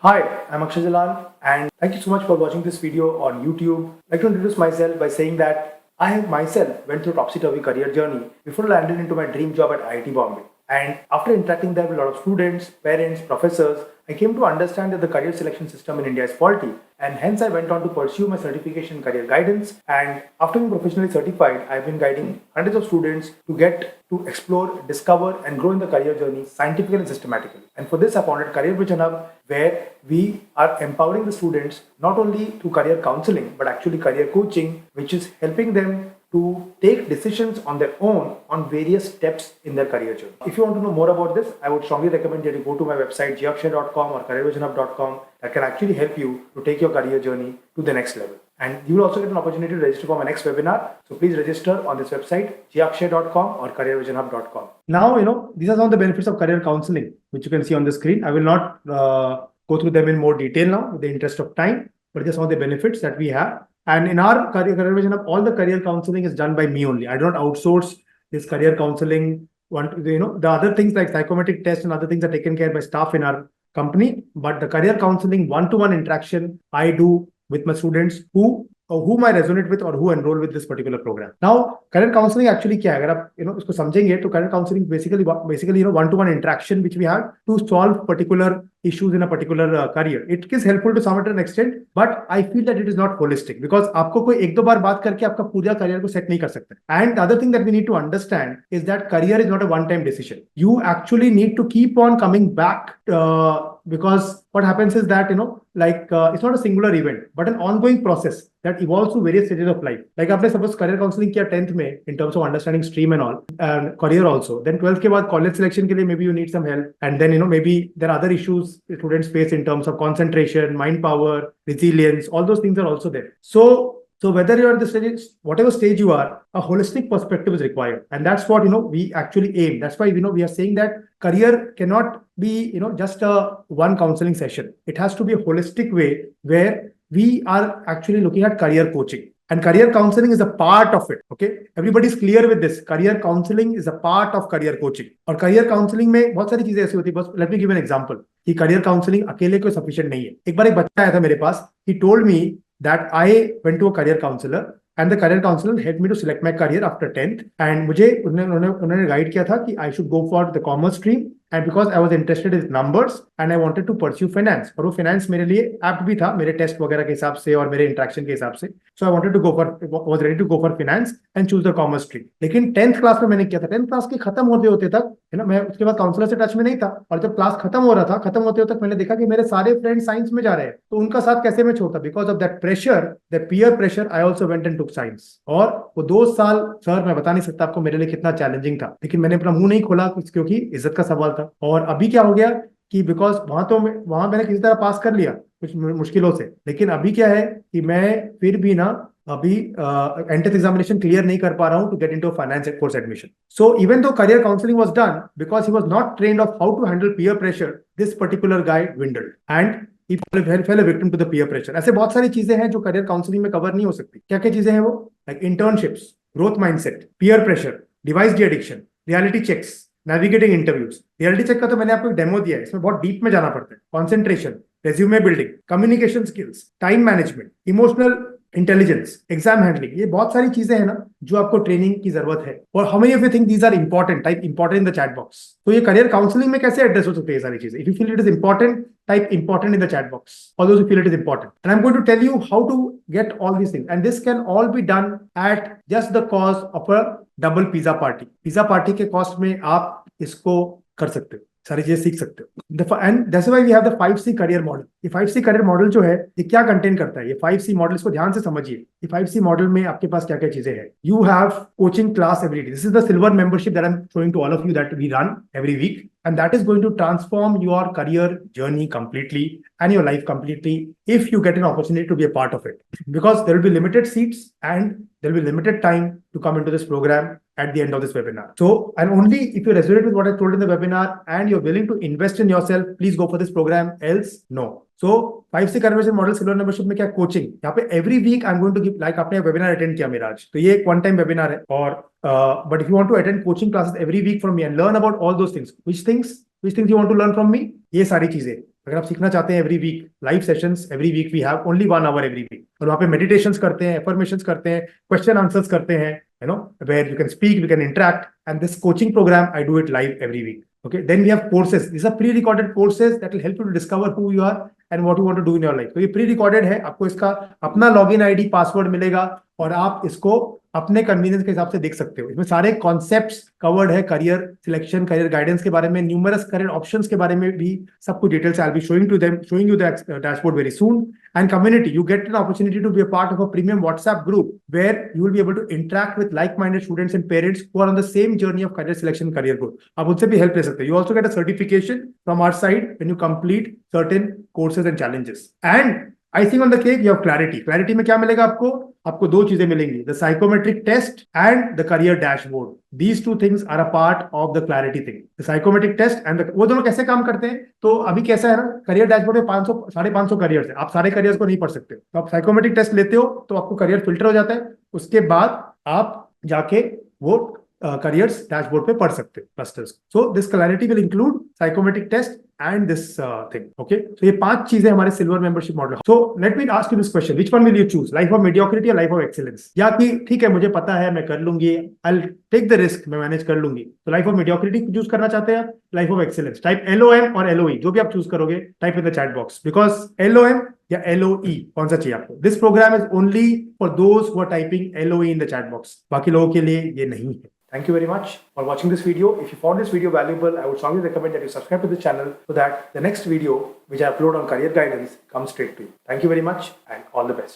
Hi, I'm Akshay Jalan, and thank you so much for watching this video on YouTube. I'd like to introduce myself by saying that I have myself went through topsy-turvy career journey before I landed into my dream job at IIT Bombay. And after interacting there with a lot of students, parents, professors, I came to understand that the career selection system in India is faulty, and hence I went on to pursue my certification in career guidance. And after being professionally certified, I've been guiding hundreds of students to get to explore, discover, and grow in the career journey scientifically and systematically. And for this, I founded Career Vision Hub, where we are empowering the students not only through career counseling but actually career coaching, which is helping them to take decisions on their own on various steps in their career journey. If you want to know more about this, I would strongly recommend that you go to my website gakshay.com or careervisionhub.com. That can actually help you to take your career journey to the next level. And you will also get an opportunity to register for my next webinar. So please register on this website, gakshay.com or careervisionhub.com. Now, these are some of the benefits of career counseling, which you can see on the screen. I will not go through them in more detail now with the interest of time, but just some of the benefits that we have. And in our career vision of all the career counseling is done by me only. I don't outsource this career counseling. The other things like psychometric tests and other things are taken care by staff in our company. But the career counseling one-to-one interaction I do with my students whom I resonate with or who enroll with this particular program. Now, career counseling actually क्या है? अगर आप उसको समझेंगे तो career counseling basically one-to-one interaction which we have to solve particular issues in a particular career. It is helpful to some extent, but I feel that it is not holistic because आपको कोई एक दो बार बात करके आपका पूरा career को set नहीं कर सकते. And the other thing that we need to understand is that career is not a one-time decision. You actually need to keep on coming back because what happens is that it's not a singular event but an ongoing process that evolves through various stages of life. Like आपने suppose career counseling किया 10th में in terms of understanding stream and all and career also. Then 12th के बाद college selection के लिए maybe you need some help, and then maybe there are other issues students face in terms of concentration, mind power, resilience. All those things are also there. So whether you're at the stage, whatever stage you are, a holistic perspective is required. And that's what, we actually aim. That's why, we are saying that career cannot be, just a one counseling session. It has to be a holistic way where we are actually looking at career coaching. And career counseling is a part of it. Okay, everybody's clear with this. Career counseling is a part of career coaching. और career counseling में बहुत सारी चीजें ऐसी होती है. बस let me give an example. कि career counseling अकेले कोई sufficient नहीं है. एक बार एक बच्चा आया था मेरे पास. He told me that I went to a career counselor and the career counselor helped me to select my career after 10th. And मुझे उन्होंने guide किया था कि I should go for the commerce stream. And because I was interested in numbers and I wanted to pursue finance, और वो finance मेरे लिए apt भी था मेरे टेस्ट वगैरह के हिसाब से और मेरे इंटरेक्शन के हिसाब से. So I wanted to was ready to go for finance and choose the commerce stream. लेकिन 10th क्लास में मैंने किया था. 10th क्लास के खत्म होते तक मैं उसके बाद काउंसलर से टच में नहीं था. और जब क्लास खत्म हो रहा था, खत्म होते तक मैंने देखा कि मेरे सारे फ्रेंड्स साइंस में जा रहे हैं, तो उनका साथ कैसे मैं छोड़ता. Because of that pressure, that peer pressure, I also went and took science. और वो 2 साल सर मैं बता नहीं सकता आपको मेरे लिए कितना चैलेंजिंग था, लेकिन मैंने अपना मुंह नहीं खोला क्योंकि इज्जत का सवाल था. और अभी क्या हो गया कि बिकॉज वहां मैंने किसी तरह पास कर लिया कुछ मुश्किलों से, लेकिन अभी क्या है कि मैं फिर भी अभी एंट्रेंस एग्जामिनेशन क्लियर नहीं कर पा रहा हूं to get into finance course admission. So even though career counselling was done because he was not trained of how to handle peer pressure, this particular guy dwindled and he fell a victim to the peer pressure. ऐसे बहुत सारी चीजें हैं जो career counselling में cover नहीं हो सकती. क्या क्या चीजें हैं वो? Like internships, growth mindset, peer pressure, device de addiction, reality checks, navigating interviews. Reality check का तो मैंने आपको एक डेमो दिया है, इसमें बहुत डीप में जाना पड़ता है. Concentration, resume building, communication skills, time management, emotional intelligence, exam handling. ये बहुत सारी चीजें हैं जो आपको ट्रेनिंग की जरूरत है. और how many of you think these are important? Type important in the chat box. तो ये करियर काउंसलिंग में कैसे एड्रेस हो सकते हैं ये सारी चीजें? If you feel it is important, type important in the chat box. All those who feel it is important. And I'm going to tell you how to get all these things. And this can all be done at just the cost of a double pizza party. Pizza party के cost में आप इसको कर सकते हो, सारी चीजें सीख सकते हो. And that's why we have the 5C career model. ये 5C career model जो है ये क्या कंटेन करता है? ये 5C मॉडल, इसको ध्यान से समझिए. ये 5C मॉडल में आपके पास क्या क्या चीजें हैं. You have coaching class every day. This is the silver membership that I'm showing to all of you that we run every week. And that is going to transform your career journey completely and your life completely if you get an opportunity to be a part of it. Because there will be limited seats and there will be limited time to come into this program at the end of this webinar. So, and only if you resonate with what I told in the webinar and you're willing to invest in yourself, please go for this program, else no. So 5C conversion model silver membership में क्या coaching, यहाँ पे every week I am going to give, like आपने webinar attend किया मेरा आज, तो ये एक वन टाइम वेबिनार है. और but if you want to attend coaching classes every week from me and learn about all those things, which things you want to learn from me, ये सारी चीजें अगर आप सीखना चाहते हैं every week live sessions, every week we have only 1 hour every week, और वहाँ पे मेडिटेशंस करते हैं, एफर्मेशंस करते हैं, क्वेश्चन आंसर्स करते हैं, where you can speak, we can interact, and this coaching program I do it live every week. Okay, then we have courses. These are pre-recorded courses that will help you to discover who you are and what you want to do in your life. तो ये pre-recorded है, आपको इसका अपना login ID password मिलेगा और आप इसको अपने कन्वीनियंस के हिसाब से देख सकते हो। इसमें सारे कॉन्सेप्ट्स कवर्ड है, करियर सिलेक्शन, करियर गाइडेंस के बारे में, न्यूमरस करियर ऑप्शंस के बारे में भी सब कुछ details I will be showing you the dashboard very soon. And community, you get an opportunity to be a part of a premium WhatsApp group where you will be able to interact with like-minded students and parents who are on the same journey of career selection, career growth. आप उनसे भी help ले सकते हो। You also get a certification from our side when you complete certain courses and challenges. And icing on the cake, you have clarity. Clarity में क्या मिलेगा आपको? आपको 2 चीजें मिलेंगी, the psychometric test and the career dashboard. These 2 things are a part of the clarity thing. The psychometric test and वो दोनों कैसे काम करते हैं? तो अभी कैसा है ना, करियर डैशबोर्ड में 500 550 करियर है, आप सारे करियर्स को नहीं पढ़ सकते, तो आप साइकोमेट्रिक टेस्ट लेते हो तो आपको करियर फिल्टर हो जाता है, उसके बाद आप जाके वो करियर्स डैशबोर्ड पे पढ़ सकते हो clusters. So this clarity will include psychometric test and this thing. Okay, so ये 5 चीजें हमारे silver membership model. So let me ask you this question, which one will you choose, life of mediocrity या life of excellence? या कि ठीक है मुझे पता है मैं कर लूंगी, I'll take the risk, मैं मैनेज कर लूंगी, तो लाइफ ऑफ mediocrity चूज करना चाहते हैं, life of excellence? Type LOM और LOE, जो भी आप चूज करोगे type in the chat box, because LOM या LOE कौन सा चाहिए आपको? This program is only for those who are typing LOE in the chat box, बाकी लोगों के लिए ये नहीं है। Thank you very much for watching this video. If you found this video valuable, I would strongly recommend that you subscribe to the channel so that the next video which I upload on career guidance comes straight to you. Thank you very much and all the best.